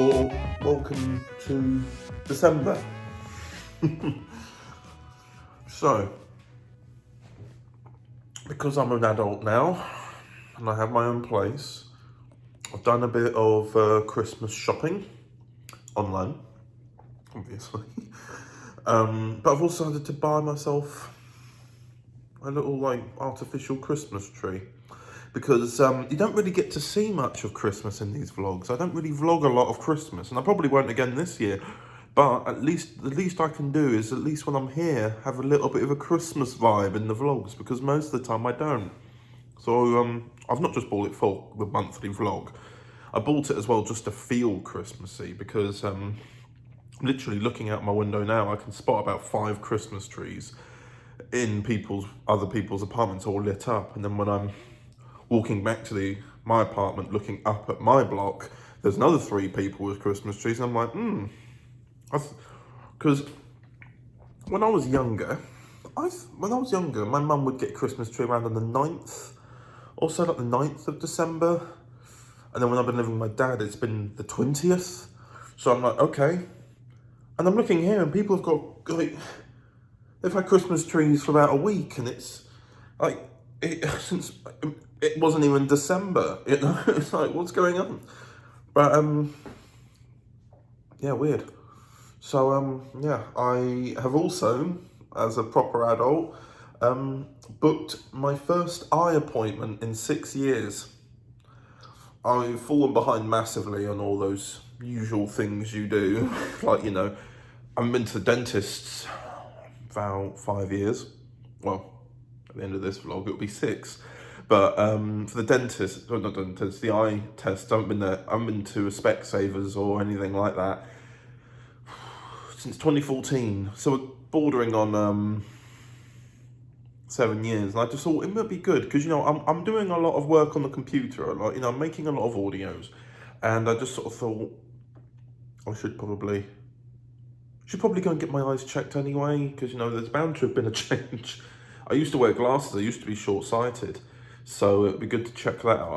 or welcome to December. So, because I'm an adult now and I have my own place, I've done a bit of Christmas shopping online, obviously. But I've also decided to buy myself a little artificial Christmas tree, because you don't really get to see much of Christmas in these vlogs. I don't really vlog a lot of Christmas, and I probably won't again this year, but the least I can do is, at least when I'm here, have a little bit of a Christmas vibe in the vlogs, because most of the time I don't. So I've not just bought it for the monthly vlog, I bought it as well just to feel Christmassy, because literally looking out my window now, I can spot about 5 Christmas trees in other people's apartments all lit up. And then when I'm walking back to my apartment, looking up at my block, there's another 3 people with Christmas trees, and I'm like, because when I was younger, my mum would get a Christmas tree around on the 9th, also like the 9th of December, and then when I've been living with my dad, it's been the 20th, so I'm like, okay, and I'm looking here, and people have got, they've had Christmas trees for about a week, and it's like, since it wasn't even December, it's like, what's going on? But, yeah, weird. So, yeah, I have also, as a proper adult, booked my first eye appointment in 6 years. I've fallen behind massively on all those usual things you do. Like, I haven't been to the dentist about 5 years. Well, at the end of this vlog, it'll be 6. But for the eye test, I haven't been there. I haven't been to a Specsavers or anything like that since 2014. So we're bordering on 7 years. And I just thought it might be good, because, I'm doing a lot of work on the computer. I'm making a lot of audios. And I just sort of thought I should probably go and get my eyes checked anyway, because, there's bound to have been a change. I used to wear glasses. I used to be short-sighted. So it'd be good to check that out.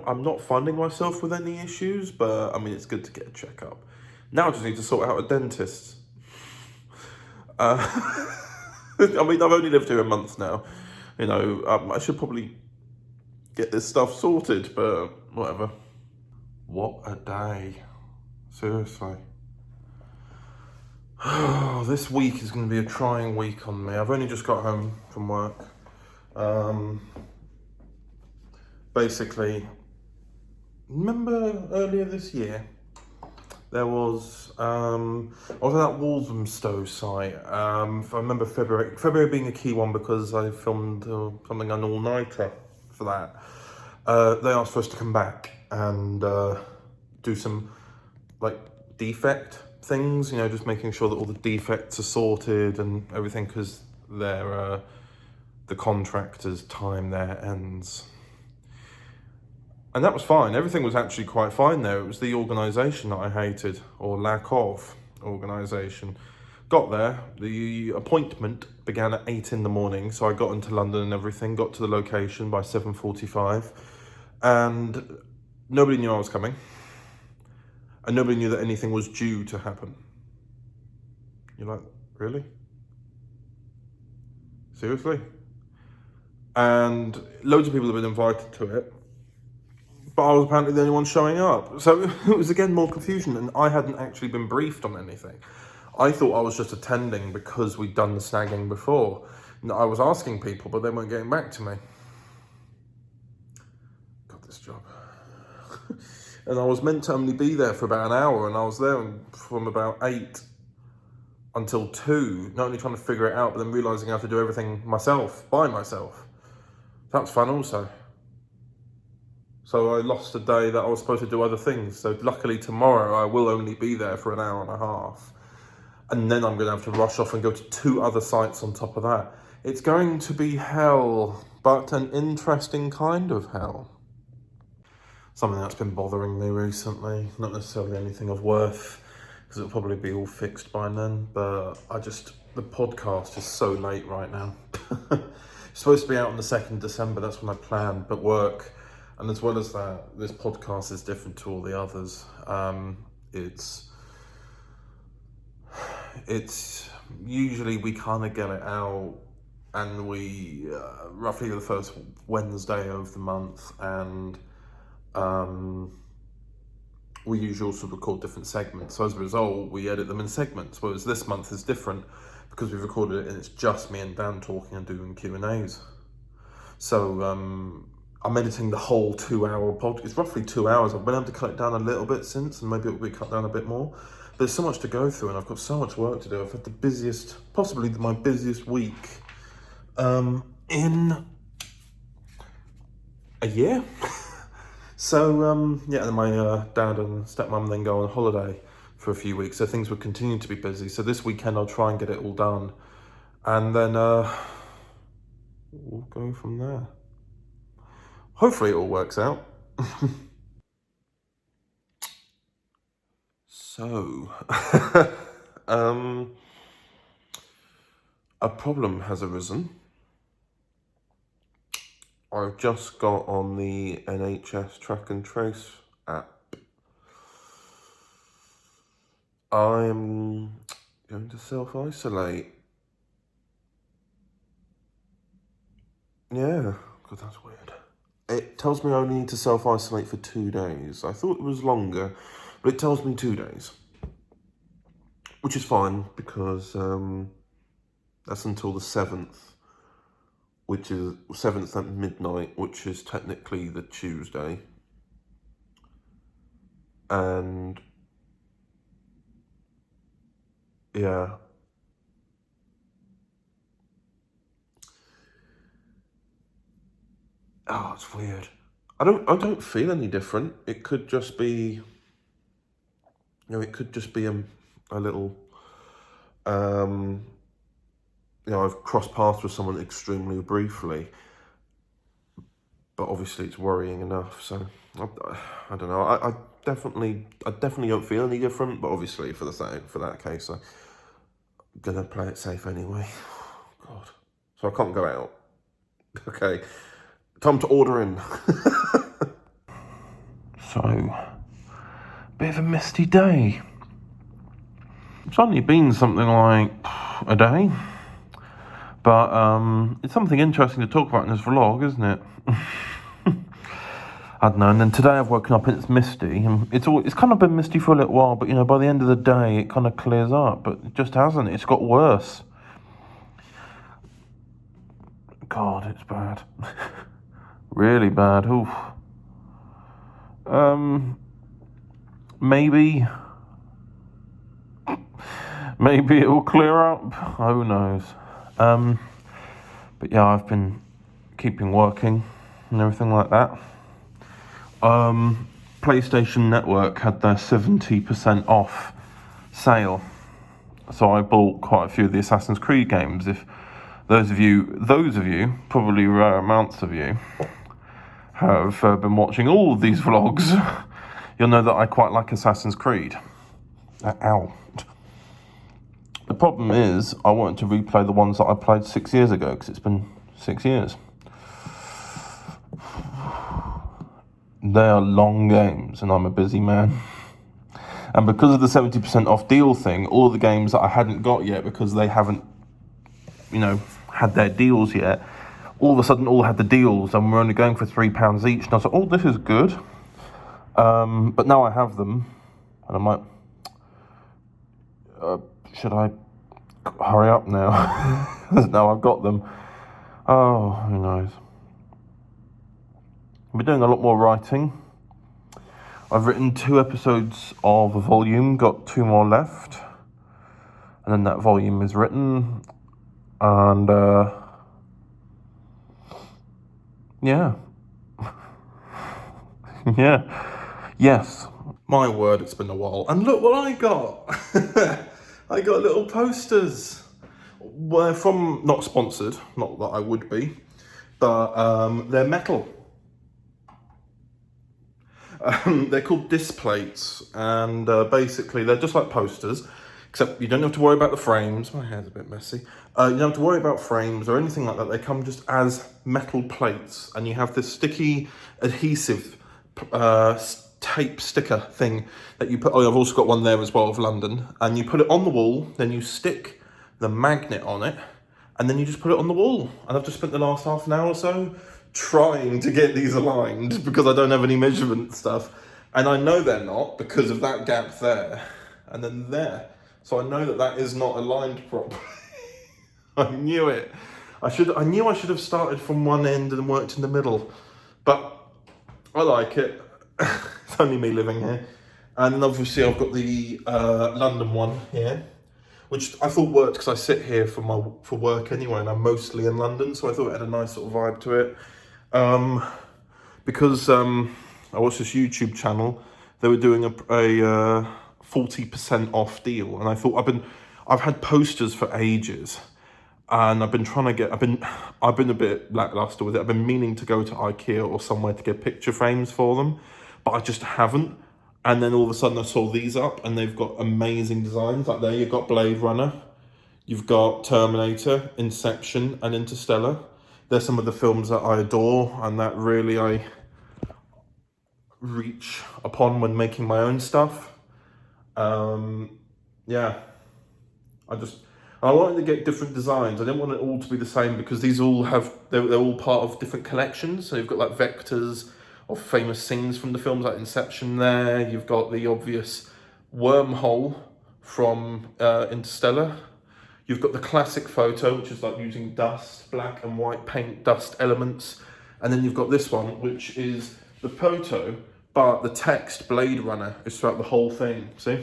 I'm not finding myself with any issues, but it's good to get a checkup. Now I just need to sort out a dentist. I've only lived here a month now. I should probably get this stuff sorted, but whatever. What a day. Seriously. This week is going to be a trying week on me. I've only just got home from work. Basically, remember earlier this year, there was, I was at that Walthamstow site. I remember February being a key one, because I filmed something, an all-nighter for that. They asked for us to come back and do some, defect things, just making sure that all the defects are sorted and everything, because the contractor's time there ends. And that was fine. Everything was actually quite fine there. It was the organisation that I hated, or lack of organisation. Got there, the appointment began at 8 in the morning, so I got into London and everything, got to the location by 7:45, and nobody knew I was coming, and nobody knew that anything was due to happen. You're like, really? Seriously? And loads of people have been invited to it, but I was apparently the only one showing up. So it was, again, more confusion, and I hadn't actually been briefed on anything. I thought I was just attending because we'd done the snagging before. And I was asking people, but they weren't getting back to me. Got this job. And I was meant to only be there for about an hour, and I was there from about 8 until 2, not only trying to figure it out, but then realising I have to do everything myself, by myself. That's fun also. So I lost a day that I was supposed to do other things. So luckily tomorrow I will only be there for an hour and a half. And then I'm going to have to rush off and go to 2 other sites on top of that. It's going to be hell, but an interesting kind of hell. Something that's been bothering me recently, not necessarily anything of worth, because it'll probably be all fixed by then, but the podcast is so late right now. It's supposed to be out on the 2nd December, that's when I planned, but work, and as well as that, this podcast is different to all the others. It's usually we kind of get it out, and we roughly the first Wednesday of the month, and we usually also record different segments. So as a result, we edit them in segments. Whereas this month is different because we've recorded it and it's just me and Dan talking and doing Q&As. So I'm editing the whole 2-hour podcast. It's roughly 2 hours. I've been able to cut it down a little bit since, and maybe it will be cut down a bit more. But there's so much to go through, and I've got so much work to do. I've had the busiest, possibly my busiest week in a year. So yeah, and my dad and stepmom then go on holiday for a few weeks, so things will continue to be busy. So this weekend I'll try and get it all done, and then we'll go from there. Hopefully it all works out. So, a problem has arisen. I've just got on the NHS Track and Trace app. I'm going to self-isolate. Yeah, God, that's weird. It tells me I only need to self-isolate for 2 days. I thought it was longer, but it tells me 2 days. Which is fine, because that's until the 7th, which is 7th at midnight, which is technically the Tuesday. And yeah. Oh, it's weird. I don't feel any different. It could just be, it could just be a little, I've crossed paths with someone extremely briefly, but obviously it's worrying enough. So I don't know. I definitely don't feel any different, but obviously for that case, I'm gonna play it safe anyway. God, so I can't go out. Okay, time to order in. So, bit of a misty day. It's only been something like a day, but it's something interesting to talk about in this vlog, isn't it? I don't know. And then today I've woken up and it's misty, and it's kind of been misty for a little while, but by the end of the day it kind of clears up, but it just hasn't. It's got worse. God, it's bad. Really bad. Oof. Maybe it will clear up. Who knows? But yeah, I've been keeping working and everything like that. PlayStation Network had their 70% off sale, so I bought quite a few of the Assassin's Creed games. If those of you, probably rare amounts of you, have been watching all of these vlogs, you'll know that I quite like Assassin's Creed. Ow. The problem is, I wanted to replay the ones that I played 6 years ago, because it's been 6 years. They are long games, and I'm a busy man. And because of the 70% off deal thing, all the games that I hadn't got yet, because they haven't, had their deals yet, all of a sudden all had the deals, and we're only going for £3 each. And I was like, oh, this is good. But now I have them, and I'm like, should I hurry up now? Now I've got them. Oh, who knows? I've been doing a lot more writing. I've written 2 episodes of a volume, got 2 more left, and then that volume is written, and yeah. Yeah. Yes. My word, it's been a while. And look what I got. I got little posters. Well, from, not sponsored, not that I would be, but they're metal. They're called disc plates, and basically they're just like posters, except you don't have to worry about the frames. My hair's a bit messy. You don't have to worry about frames or anything like that. They come just as metal plates, and you have this sticky adhesive tape sticker thing that you put. Oh, I've also got one there as well of London, and you put it on the wall, then you stick the magnet on it, and then you just put it on the wall. And I've just spent the last half an hour or so trying to get these aligned because I don't have any measurement stuff, and I know they're not because of that gap there and then there. So I know that that is not aligned properly. I knew it. I knew I should have started from one end and worked in the middle, but I like it. It's only me living here. And then obviously I've got the London one here, which I thought worked because I sit here for work anyway, and I'm mostly in London, so I thought it had a nice sort of vibe to it. Because I watched this YouTube channel, they were doing a 40% off deal, and I thought I've had posters for ages, and I've been a bit lackluster with it. I've been meaning to go to IKEA or somewhere to get picture frames for them, but I just haven't. And then all of a sudden I saw these up, and they've got amazing designs. Like there, you've got Blade Runner, you've got Terminator, Inception, and Interstellar. They're some of the films that I adore and that really I reach upon when making my own stuff. Yeah, I wanted to get different designs. I didn't want it all to be the same because these all they're all part of different collections. So you've got like vectors of famous scenes from the films like Inception there. You've got the obvious wormhole from Interstellar. You've got the classic photo, which is like using dust, black and white paint dust elements. And then you've got this one, which is the photo, but the text Blade Runner is throughout the whole thing. See?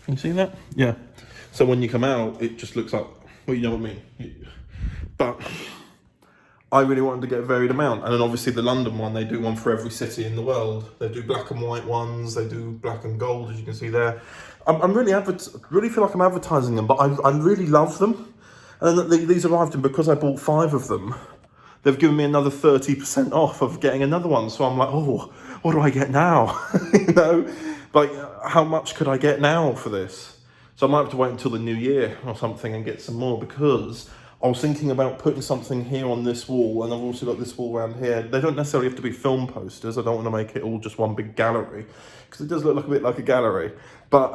Can you see that? Yeah. So when you come out, it just looks like, well, you know what I mean. But I really wanted to get a varied amount. And then obviously the London one, they do one for every city in the world. They do black and white ones, they do black and gold, as you can see there. I'm really feel like I'm advertising them, but I really love them. And then these arrived, and because I bought 5 of them, they've given me another 30% off of getting another one. So I'm like, oh, what do I get now? You know, like how much could I get now for this? So I might have to wait until the new year or something and get some more, because I was thinking about putting something here on this wall, and I've also got this wall around here. They don't necessarily have to be film posters. I don't want to make it all just one big gallery, because it does look like a bit like a gallery. But,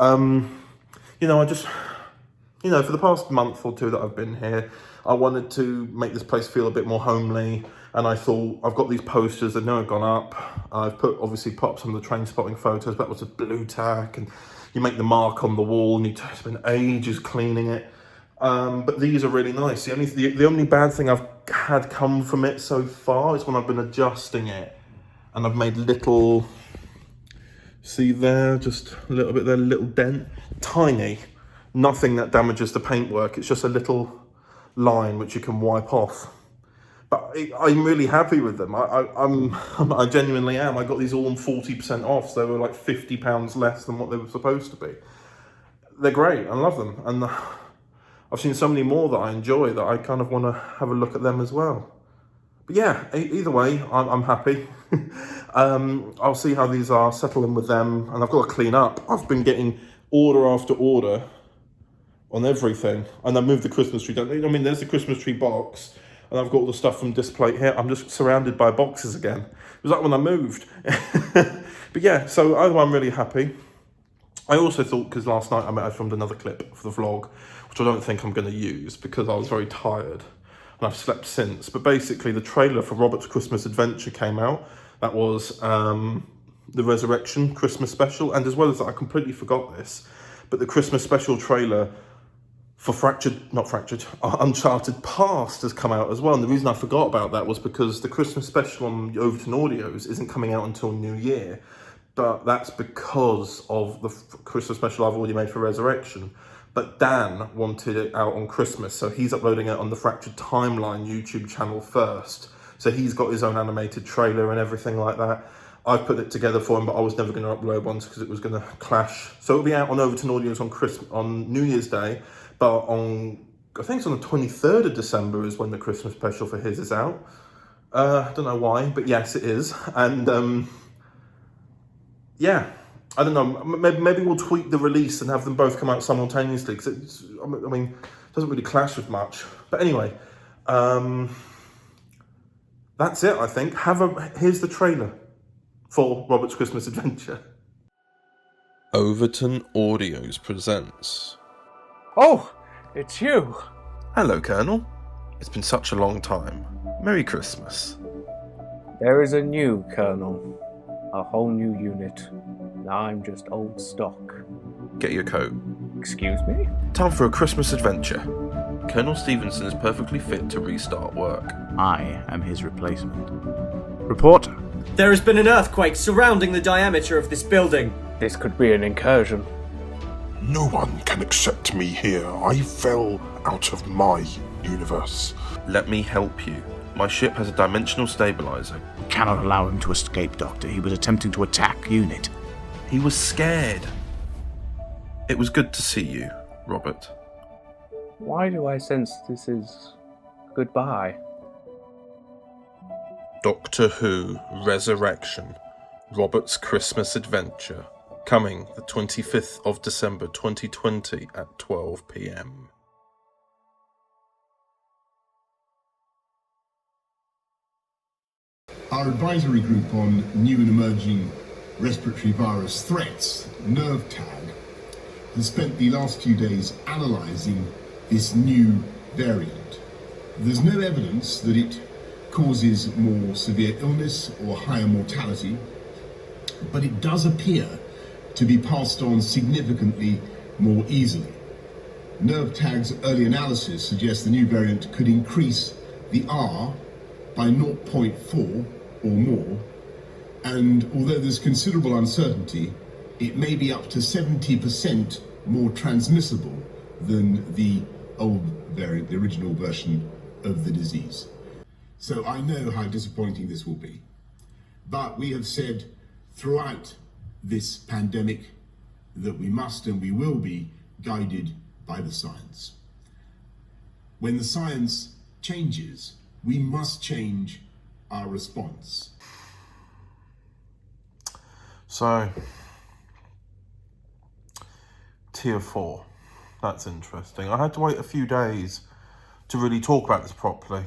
you know, for the past month or 2 that I've been here, I wanted to make this place feel a bit more homely. And I thought, I've got these posters that now have gone up. I've obviously put up some of the train spotting photos, but it was a blue tack, and you make the mark on the wall and you spend ages cleaning it. But these are really nice. The only bad thing I've had come from it so far is when I've been adjusting it, and I've made little, see there, just a little bit there, little dent, tiny, nothing that damages the paintwork. It's just a little line which you can wipe off. But I'm really happy with them. I genuinely am. I got these all on 40% off, so they were like £50 less than what they were supposed to be. They're great. I love them, and I've seen so many more that I enjoy that I kind of want to have a look at them as well. But yeah, either way, I'm happy. I'll see how these are, settle in with them, and I've got to clean up. I've been getting order after order on everything, and I moved the Christmas tree down. I mean, there's the Christmas tree box, and I've got all the stuff from Displate here. I'm just surrounded by boxes again. It was like when I moved. But yeah, so either way, I'm really happy. I also thought, because last night I filmed another clip for the vlog, which I don't think I'm going to use because I was very tired, and I've slept since. But basically, the trailer for Robert's Christmas Adventure came out. That was the Resurrection Christmas special, and as well as that, I completely forgot this, but the Christmas special trailer for Uncharted Past has come out as well. And the reason I forgot about that was because the Christmas special on Overton Audios isn't coming out until New Year. But that's because of the Christmas special I've already made for Resurrection. But Dan wanted it out on Christmas, so he's uploading it on the Fractured Timeline YouTube channel first. So he's got his own animated trailer and everything like that. I've put it together for him, but I was never going to upload ones because it was going to clash. So it'll be out on Overton Audios on New Year's Day, but I think it's on the 23rd of December is when the Christmas special for his is out. I don't know why, but yes, it is. And yeah, I don't know, maybe we'll tweak the release and have them both come out simultaneously, because it doesn't really clash with much. But anyway, that's it, I think. Here's the trailer for Robert's Christmas Adventure. Overton Audios presents... Oh, it's you. Hello, Colonel. It's been such a long time. Merry Christmas. There is a new Colonel. A whole new unit. Now I'm just old stock. Get your coat. Excuse me? Time for a Christmas adventure. Colonel Stevenson is perfectly fit to restart work. I am his replacement. Reporter. There has been an earthquake surrounding the diameter of this building. This could be an incursion. No one can accept me here. I fell out of my universe. Let me help you. My ship has a dimensional stabilizer. Cannot allow him to escape, Doctor. He was attempting to attack unit. He was scared. It was good to see you, Robert. Why do I sense this is goodbye? Doctor Who Resurrection, Robert's Christmas Adventure, coming the 25th of December 2020 at 12 p.m. Our advisory group on new and emerging respiratory virus threats, NervTag, has spent the last few days analysing this new variant. There's no evidence that it causes more severe illness or higher mortality, but it does appear to be passed on significantly more easily. NervTag's early analysis suggests the new variant could increase the R by 0.4 or more, and although there's considerable uncertainty, it may be up to 70% more transmissible than the old variant, the original version of the disease. So I know how disappointing this will be, but we have said throughout this pandemic that we must and we will be guided by the science. When the science changes, we must change our response. So, Tier 4. That's interesting. I had to wait a few days to really talk about this properly.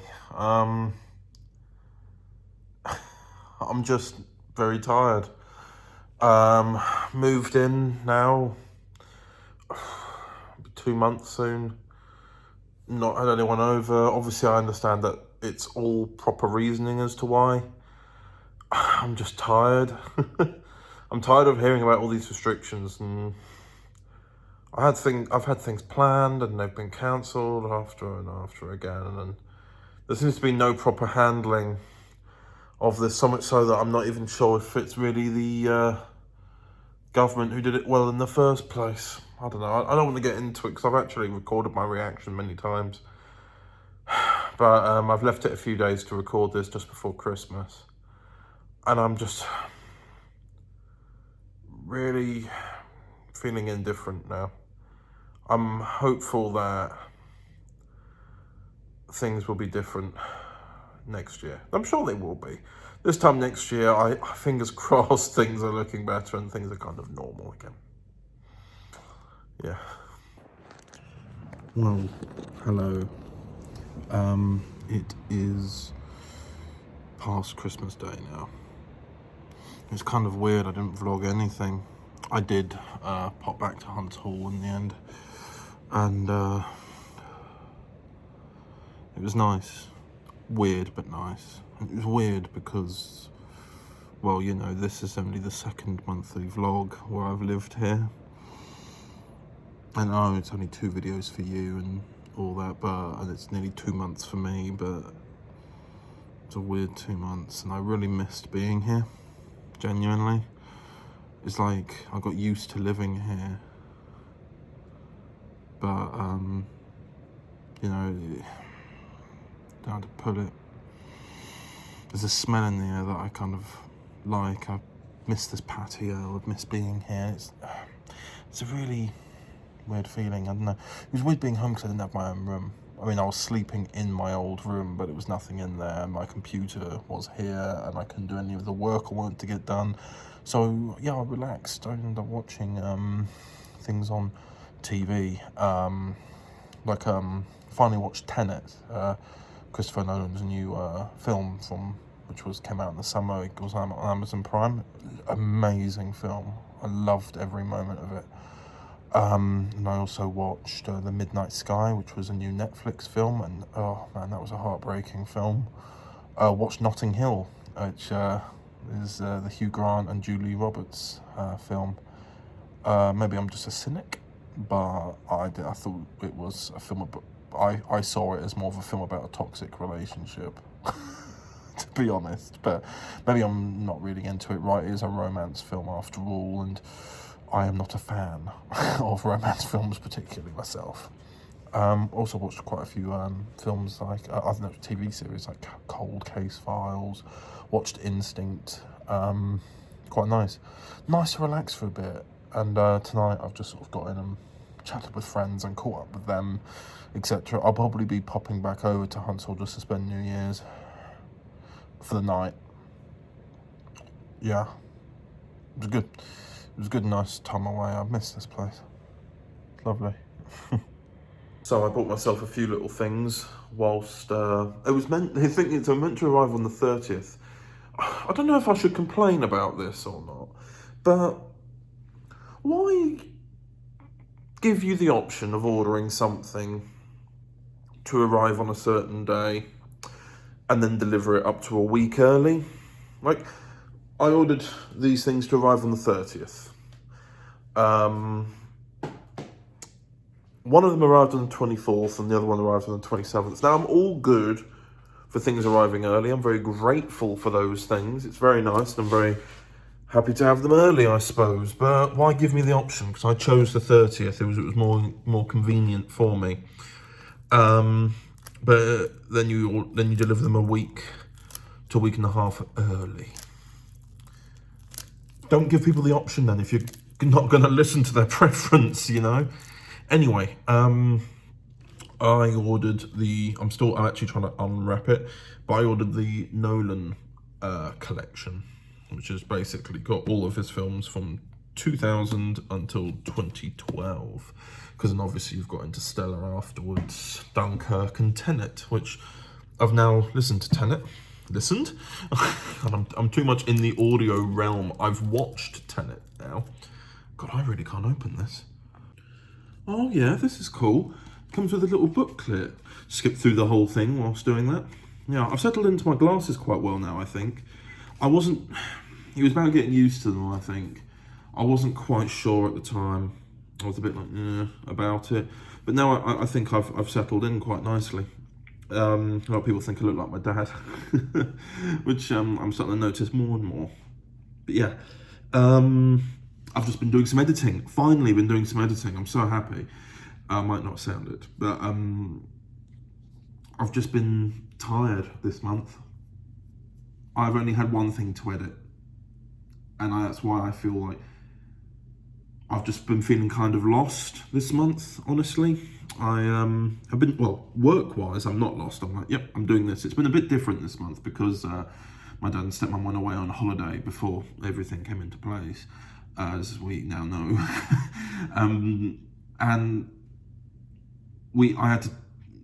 I'm just very tired. Moved in now. 2 months soon. Not had anyone over. Obviously, I understand that it's all proper reasoning as to why. I'm just tired. I'm tired of hearing about all these restrictions, and I've had things planned and they've been cancelled after and after again, and there seems to be no proper handling of this, so much so that I'm not even sure if it's really the government who did it well in the first place. I don't know. I don't want to get into it because I've actually recorded my reaction many times. But I've left it a few days to record this just before Christmas. And I'm just really feeling indifferent now. I'm hopeful that things will be different next year. I'm sure they will be. This time next year, I fingers crossed, things are looking better and things are kind of normal again. Yeah. Well, hello. It is past Christmas Day now. It's kind of weird, I didn't vlog anything. I did pop back to Hunt's Hall in the end, and it was nice. Weird, but nice. It was weird because, well, you know, this is only the second monthly vlog where I've lived here. And I know it's only 2 videos for you and all that, and it's nearly 2 months for me, but it's a weird 2 months, and I really missed being here, genuinely. It's like I got used to living here, but, you know, I don't know how to put it. There's a smell in the air that I kind of like. I miss this patio, I miss being here. It's a really weird feeling, I don't know. It was weird being home because I didn't have my own room. I mean, I was sleeping in my old room, but there was nothing in there. My computer was here, and I couldn't do any of the work I wanted to get done. So, yeah, I relaxed. I ended up watching things on TV. Finally watched Tenet, Christopher Nolan's new film from which came out in the summer. It was on Amazon Prime. Amazing film. I loved every moment of it. And I also watched The Midnight Sky, which was a new Netflix film, and oh man, that was a heartbreaking film. Watched Notting Hill, which is the Hugh Grant and Julie Roberts film. Maybe I'm just a cynic, but I thought it was a film about, I saw it as more of a film about a toxic relationship, to be honest, but maybe I'm not really into it right. It is a romance film after all, and I am not a fan of romance films, particularly myself. Also watched quite a few films, like I've watched TV series like Cold Case Files, watched Instinct. Quite nice to relax for a bit. And tonight I've just sort of got in and chatted with friends and caught up with them, etc. I'll probably be popping back over to Huntsville just to spend New Year's for the night. Yeah, it was good. It was a good, nice time away. I missed this place. Lovely. So I bought myself a few little things whilst it was meant. I think it's meant to arrive on the 30th. I don't know if I should complain about this or not, but why give you the option of ordering something to arrive on a certain day and then deliver it up to a week early? Like, I ordered these things to arrive on the 30th. One of them arrived on the 24th and the other one arrived on the 27th. Now, I'm all good for things arriving early. I'm very grateful for those things. It's very nice and I'm very happy to have them early, I suppose. But why give me the option? Because I chose the 30th. It was more convenient for me. But then you deliver them a week to a week and a half early. Don't give people the option then if you're not going to listen to their preference, you know. Anyway, I ordered I'm actually trying to unwrap it, but I ordered the Nolan collection, which has basically got all of his films from 2000 until 2012, because then obviously you've got Interstellar afterwards, Dunkirk and Tenet, which I've now listened to Tenet. And I'm too much in the audio realm. I've watched Tenet now. God, I really can't open this. Oh yeah, this is cool. Comes with a little booklet. Skip through the whole thing whilst doing that. Yeah, I've settled into my glasses quite well now, I think. It was about getting used to them, I think. I wasn't quite sure at the time. I was a bit like, about it. But now I think I've settled in quite nicely. A lot of people think I look like my dad, which I'm starting to notice more and more. But yeah, I've just been doing some editing. Finally been doing some editing. I'm so happy. I might not sound it, but I've just been tired this month. I've only had one thing to edit, and that's why I feel like I've just been feeling kind of lost this month, honestly. I have been, well, work-wise, I'm not lost. I'm like, yep, I'm doing this. It's been a bit different this month because my dad and stepmom went away on holiday before everything came into place, as we now know. And I had to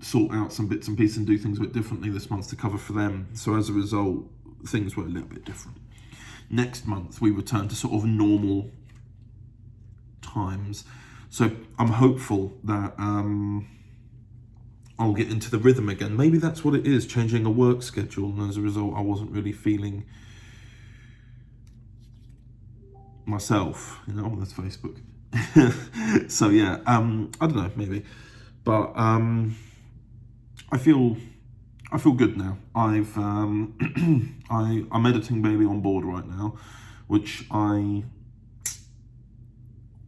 sort out some bits and pieces and do things a bit differently this month to cover for them. So as a result, things were a little bit different. Next month, we return to sort of normal times. So I'm hopeful that I'll get into the rhythm again. Maybe that's what it is, changing a work schedule. And as a result, I wasn't really feeling myself, you know, that's Facebook. So yeah, I don't know, maybe. But I feel good now. I'm editing Baby on Board right now, which I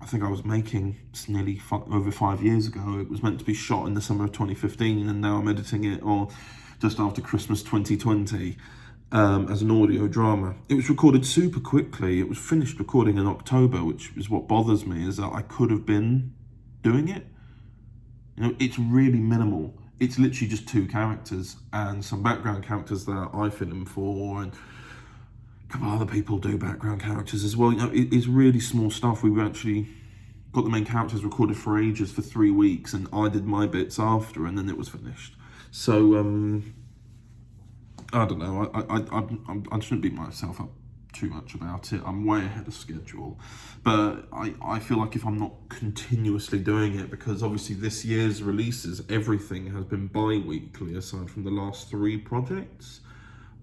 think I was making nearly over 5 years ago. It was meant to be shot in the summer of 2015, and now I'm editing it just after Christmas 2020 as an audio drama. It was recorded super quickly. It was finished recording in October, which is what bothers me, is that I could have been doing it. You know, it's really minimal. It's literally just 2 characters and some background characters that I fill in for, and a couple other people do background characters as well. You know, it's really small stuff. We actually got the main characters recorded for ages, for 3 weeks, and I did my bits after, and then it was finished. So I don't know. I shouldn't beat myself up too much about it. I'm way ahead of schedule, but I feel like if I'm not continuously doing it, because obviously this year's releases, everything has been bi-weekly aside from the last 3 projects.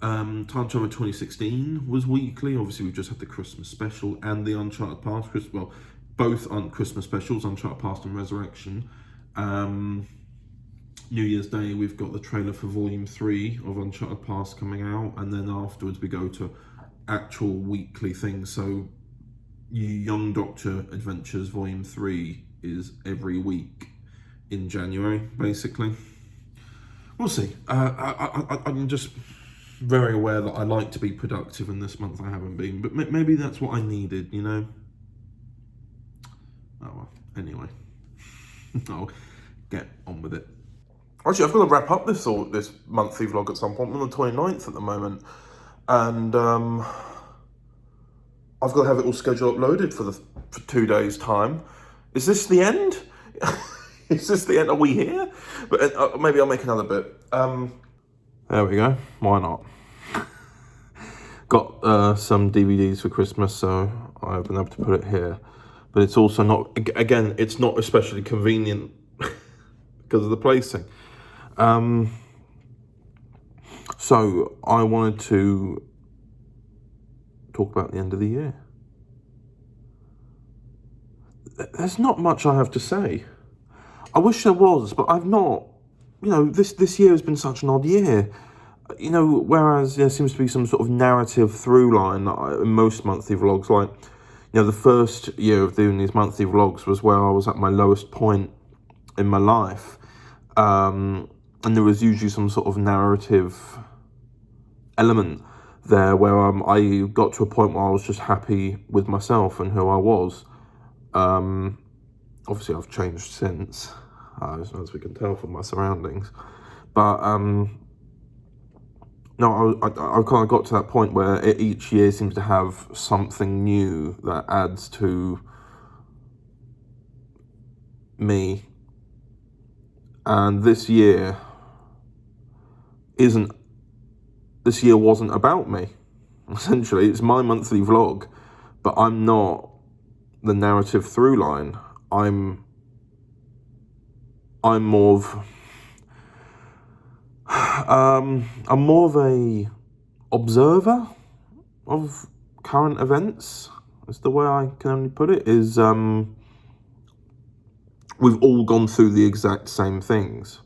Time Traveler 2016 was weekly. Obviously we've just had the Christmas special and the Uncharted Past, both on Christmas specials, Uncharted Past and Resurrection. New Year's Day, we've got the trailer for Volume 3 of Uncharted Past coming out, and then afterwards we go to actual weekly things. So Young Doctor Adventures Volume 3 is every week in January, basically. We'll see. I'm just very aware that I like to be productive, and this month I haven't been, but maybe that's what I needed, you know? Oh well, anyway. I'll get on with it. Actually, I've got to wrap up this monthly vlog at some point. I'm on the 29th at the moment, and I've got to have it all scheduled uploaded for 2 days' time. Is this the end? Is this the end? Are we here? But maybe I'll make another bit. There we go. Why not? Got some DVDs for Christmas, so I've been able to put it here. But it's also not, again, it's not especially convenient because of the placing. So I wanted to talk about the end of the year. There's not much I have to say. I wish there was, but I've not. You know, this year has been such an odd year. You know, whereas there seems to be some sort of narrative through line in most monthly vlogs, like, you know, the first year of doing these monthly vlogs was where I was at my lowest point in my life. And there was usually some sort of narrative element there where I got to a point where I was just happy with myself and who I was. Obviously, I've changed since, as we can tell from my surroundings. But no, I kind of got to that point where each year seems to have something new that adds to me. And this year wasn't about me. Essentially, it's my monthly vlog, but I'm not the narrative through line. I'm more of a observer of current events. That's the way I can only put it. Is we've all gone through the exact same things.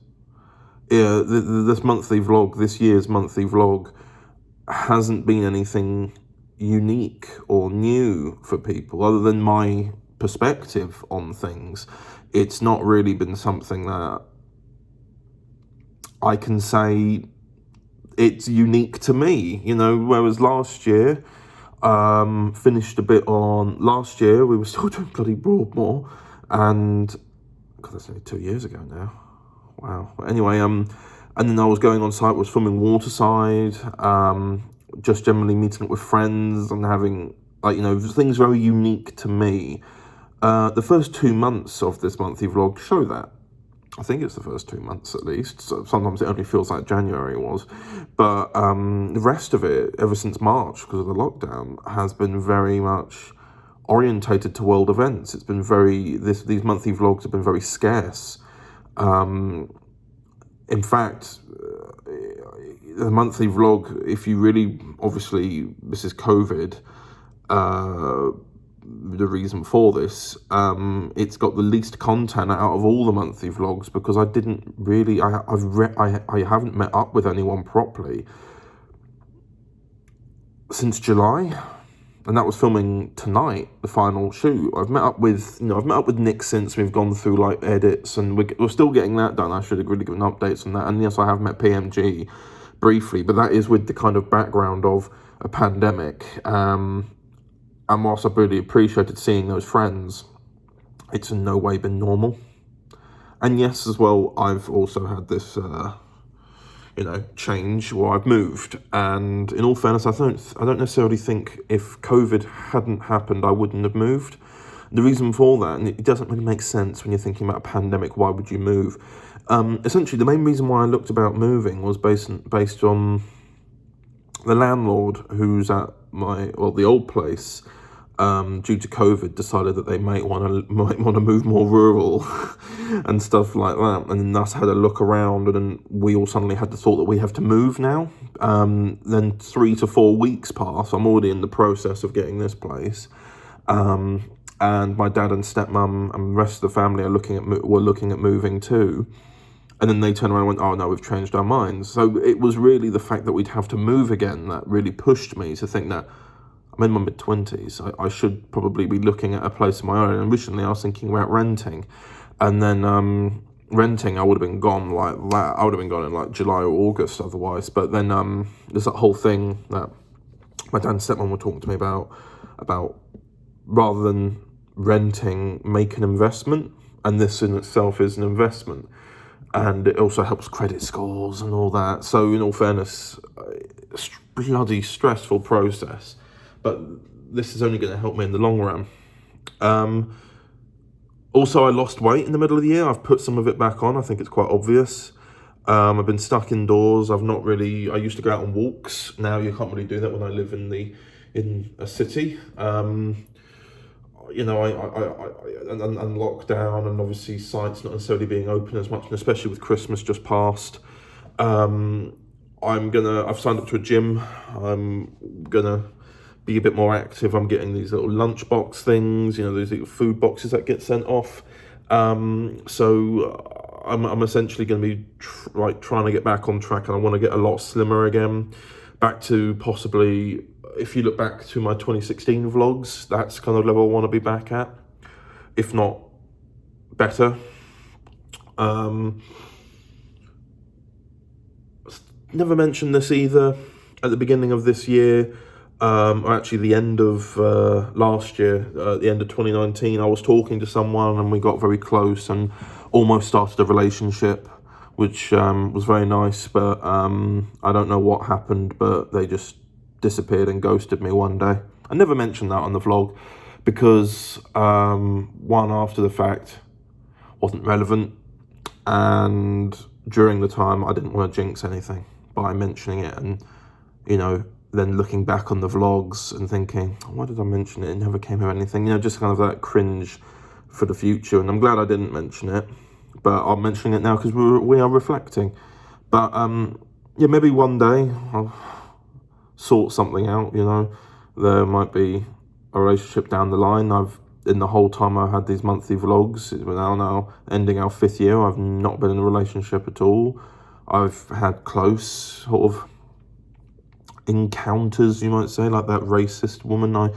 Yeah, this year's monthly vlog, hasn't been anything unique or new for people other than my perspective on things. It's not really been something that I can say it's unique to me, you know, whereas last year, finished a bit on, last year we were still doing bloody Broadmoor, and, God, that's only 2 years ago now. Wow. But anyway, and then I was going on site, was filming Waterside, just generally meeting up with friends and having, like, you know, things very unique to me. The first 2 months of this monthly vlog show that. I think it's the first 2 months at least. So sometimes it only feels like January was. But the rest of it, ever since March, because of the lockdown, has been very much orientated to world events. It's been these monthly vlogs have been very scarce. In fact, the monthly vlog, if you really, obviously, this is COVID, the reason for this, it's got the least content out of all the monthly vlogs because I didn't really, I haven't met up with anyone properly since July. And that was filming tonight, the final shoot. I've met up with Nick since. We've gone through like edits, and we're still getting that done. I should have really given updates on that. And yes, I have met PMG briefly, but that is with the kind of background of a pandemic. And whilst I've really appreciated seeing those friends, it's in no way been normal. And yes, as well, I've also had this, change where I've moved. And in all fairness, I don't necessarily think if COVID hadn't happened, I wouldn't have moved. The reason for that, and it doesn't really make sense when you're thinking about a pandemic, why would you move? Essentially, the main reason why I looked about moving was based on the landlord who's at the old place, due to COVID, decided that they might want to move more rural and stuff like that, and then thus had a look around, and then we all suddenly had the thought that we have to move now. Then 3 to 4 weeks pass. I'm already in the process of getting this place, and my dad and stepmum and the rest of the family were looking at moving too. And then they turned around and went, "Oh no, we've changed our minds." So it was really the fact that we'd have to move again that really pushed me to think that I'm in my mid-20s. I should probably be looking at a place of my own. And originally I was thinking about renting. And then renting, I would have been gone like that. I would have been gone in like July or August otherwise. But then there's that whole thing that my dad and stepmom were talking to me about rather than renting, make an investment. And this in itself is an investment. And it also helps credit scores and all that. So in all fairness, it's a bloody stressful process. But this is only going to help me in the long run. Also, I lost weight in the middle of the year. I've put some of it back on. I think it's quite obvious. I've been stuck indoors. I used to go out on walks. Now you can't really do that when I live in a city. And lockdown, and obviously sites not necessarily being open as much, and especially with Christmas just past. I've signed up to a gym. I'm gonna be a bit more active. I'm getting these little lunchbox things, those little food boxes that get sent off. So I'm essentially going to be trying to get back on track, and I want to get a lot slimmer again, back to possibly, if you look back to my 2016 vlogs, that's kind of level I want to be back at, if not better. Never mentioned this either. At the beginning of this year, or actually the end of last year, the end of 2019, I was talking to someone and we got very close and almost started a relationship, which was very nice, but I don't know what happened, but they just disappeared and ghosted me one day. I never mentioned that on the vlog because one, after the fact, wasn't relevant, and during the time I didn't want to jinx anything by mentioning it, and then looking back on the vlogs and thinking, why did I mention it? It never came of anything. Just kind of that cringe for the future. And I'm glad I didn't mention it, but I'm mentioning it now because we are reflecting. But maybe one day I'll sort something out. There might be a relationship down the line. In the whole time I've had these monthly vlogs, we're now ending our 5th year. I've not been in a relationship at all. I've had close sort of encounters, you might say, like that racist woman. I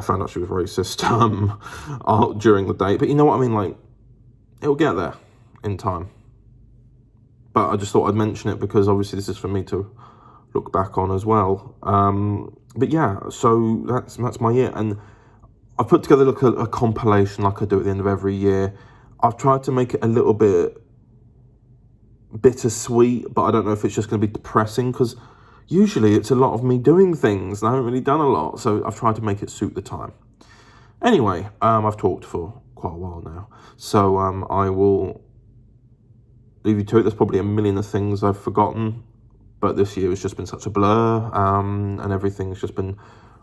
found out she was racist during the date, but you know what I mean, it'll get there in time. But I just thought I'd mention it because obviously this is for me to look back on as well. But yeah, so that's my year, and I've put together a compilation like I do at the end of every year. I've tried to make it a little bit bittersweet, but I don't know if it's just going to be depressing because usually it's a lot of me doing things and I haven't really done a lot, so I've tried to make it suit the time. Anyway, I've talked for quite a while now, so I will leave you to it. There's probably a million of things I've forgotten, but this year has just been such a blur, and everything's just been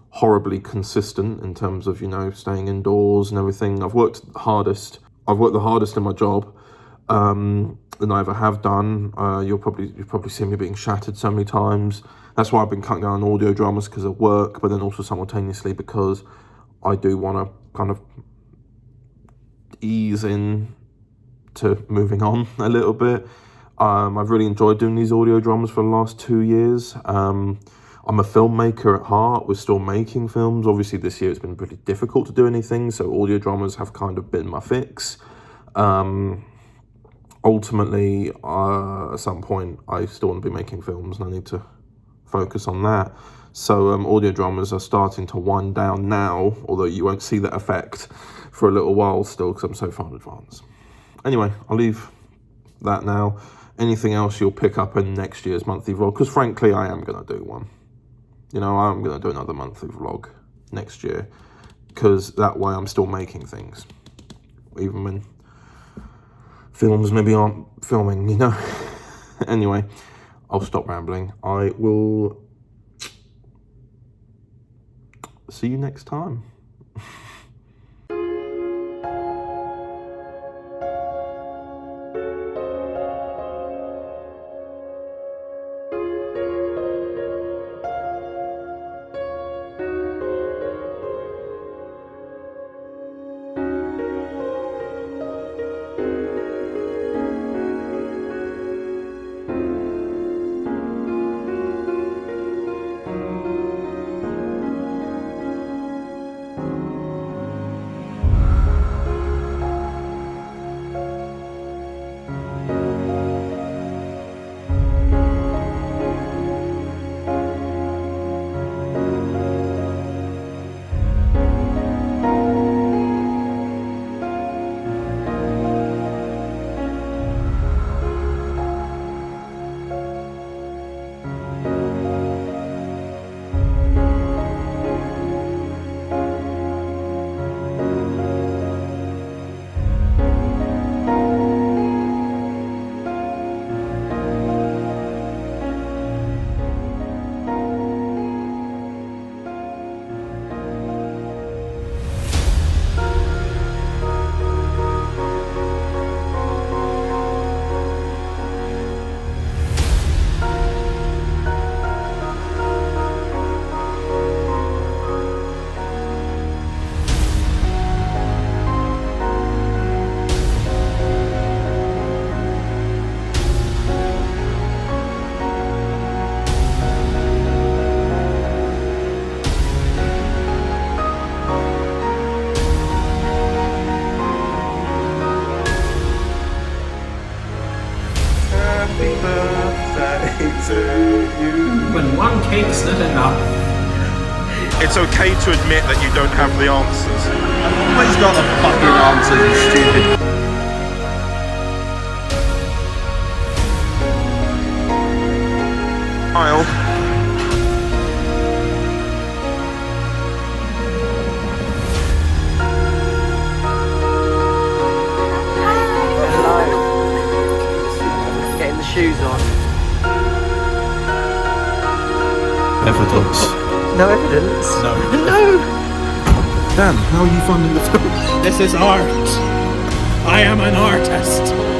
horribly consistent in terms of, staying indoors and everything. I've worked the hardest in my job than I ever have done. You've probably seen me being shattered so many times. That's why I've been cutting down on audio dramas, because of work, but then also simultaneously because I do want to kind of ease in to moving on a little bit. I've really enjoyed doing these audio dramas for the last 2 years. I'm a filmmaker at heart. We're still making films. Obviously this year it's been pretty difficult to do anything, so audio dramas have kind of been my fix. Ultimately, at some point, I still want to be making films and I need to focus on that. So audio dramas are starting to wind down now, although you won't see that effect for a little while still because I'm so far in advance. Anyway, I'll leave that now. Anything else you'll pick up in next year's monthly vlog, because frankly, I am going to do one. I'm going to do another monthly vlog next year, because that way I'm still making things, even when films maybe aren't filming, Anyway, I'll stop rambling. I will see you next time. When one cake's not enough. It's okay to admit that you don't have the answers. I've always got the fucking answers, you stupid. Child. Hello. Getting the shoes on. Evidence. No evidence. No. No. Dan, how are you finding the film? This is art. I am an artist.